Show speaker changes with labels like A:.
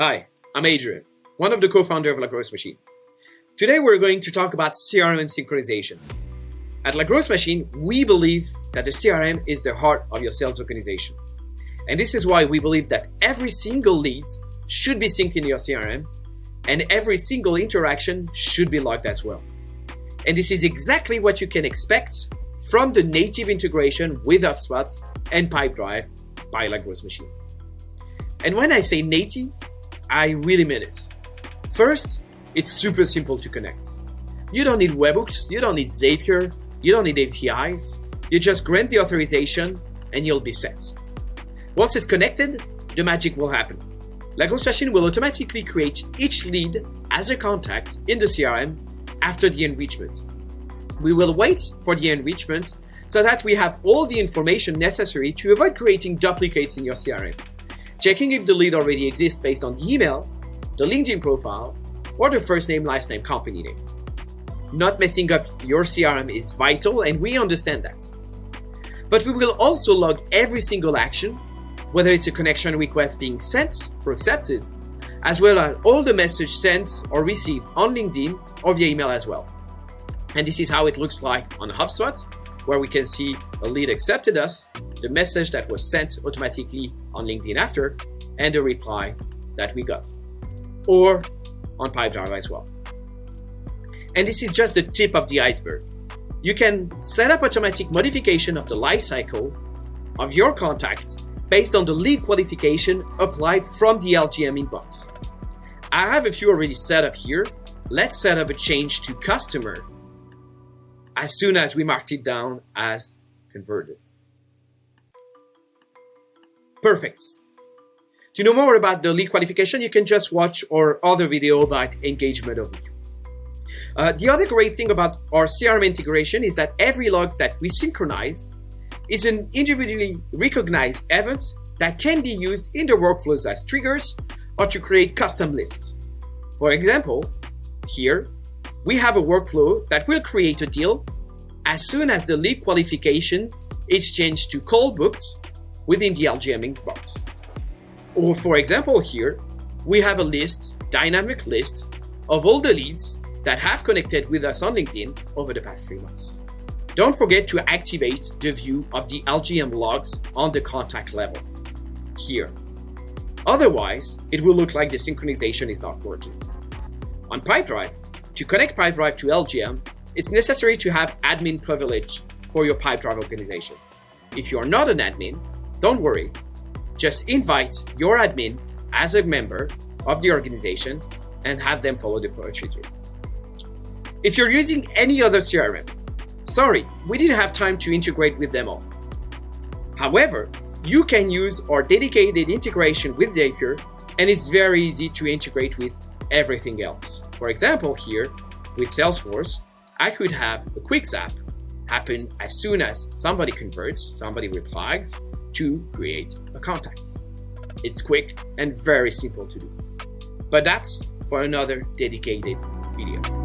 A: Hi, I'm Adrien, one of the co-founders of lagrowthmachine. Today we're going to talk about CRM synchronization. At lagrowthmachine, we believe that the CRM is the heart of your sales organization. And this is why we believe that every single lead should be synced in your CRM and every single interaction should be logged as well. And this is exactly what you can expect from the native integration with HubSpot and Pipedrive by lagrowthmachine. And when I say native, I really mean it. First, it's super simple to connect. You don't need webhooks, you don't need Zapier, you don't need APIs. You just grant the authorization and you'll be set. Once it's connected, the magic will happen. lagrowthmachine will automatically create each lead as a contact in the CRM after the enrichment. We will wait for the enrichment so that we have all the information necessary to avoid creating duplicates in your CRM. Checking if the lead already exists based on the email, the LinkedIn profile, or the first name, last name, company name. Not messing up your CRM is vital, and we understand that. But we will also log every single action, whether it's a connection request being sent or accepted, as well as all the message sent or received on LinkedIn or via email as well. And this is how it looks like on HubSpot, where we can see a lead accepted us, the message that was sent automatically on LinkedIn after, and the reply that we got. Or on Pipedrive as well. And this is just the tip of the iceberg. You can set up automatic modification of the lifecycle of your contact based on the lead qualification applied from the LGM inbox. I have a few already set up here. Let's set up a change to customer as soon as we marked it down as converted. Perfect. To know more about the lead qualification, you can just watch our other video about engagement overview. The other great thing about our CRM integration is that every log that we synchronize is an individually recognized event that can be used in the workflows as triggers or to create custom lists. For example, here we have a workflow that will create a deal as soon as the lead qualification is changed to call booked within the LGM inbox. Or for example here, we have a list, dynamic list, of all the leads that have connected with us on LinkedIn over the past 3 months. Don't forget to activate the view of the LGM logs on the contact level here. Otherwise, it will look like the synchronization is not working. On Pipedrive, to connect Pipedrive to LGM, it's necessary to have admin privilege for your Pipedrive organization. If you are not an admin, don't worry. Just invite your admin as a member of the organization and have them follow the procedure. If you're using any other CRM, sorry, we didn't have time to integrate with them all. However, you can use our dedicated integration with Zapier, and it's very easy to integrate with everything else. For example, here with Salesforce, I could have a quick zap happen as soon as somebody converts, somebody replies, to create a contact. It's quick and very simple to do. But that's for another dedicated video.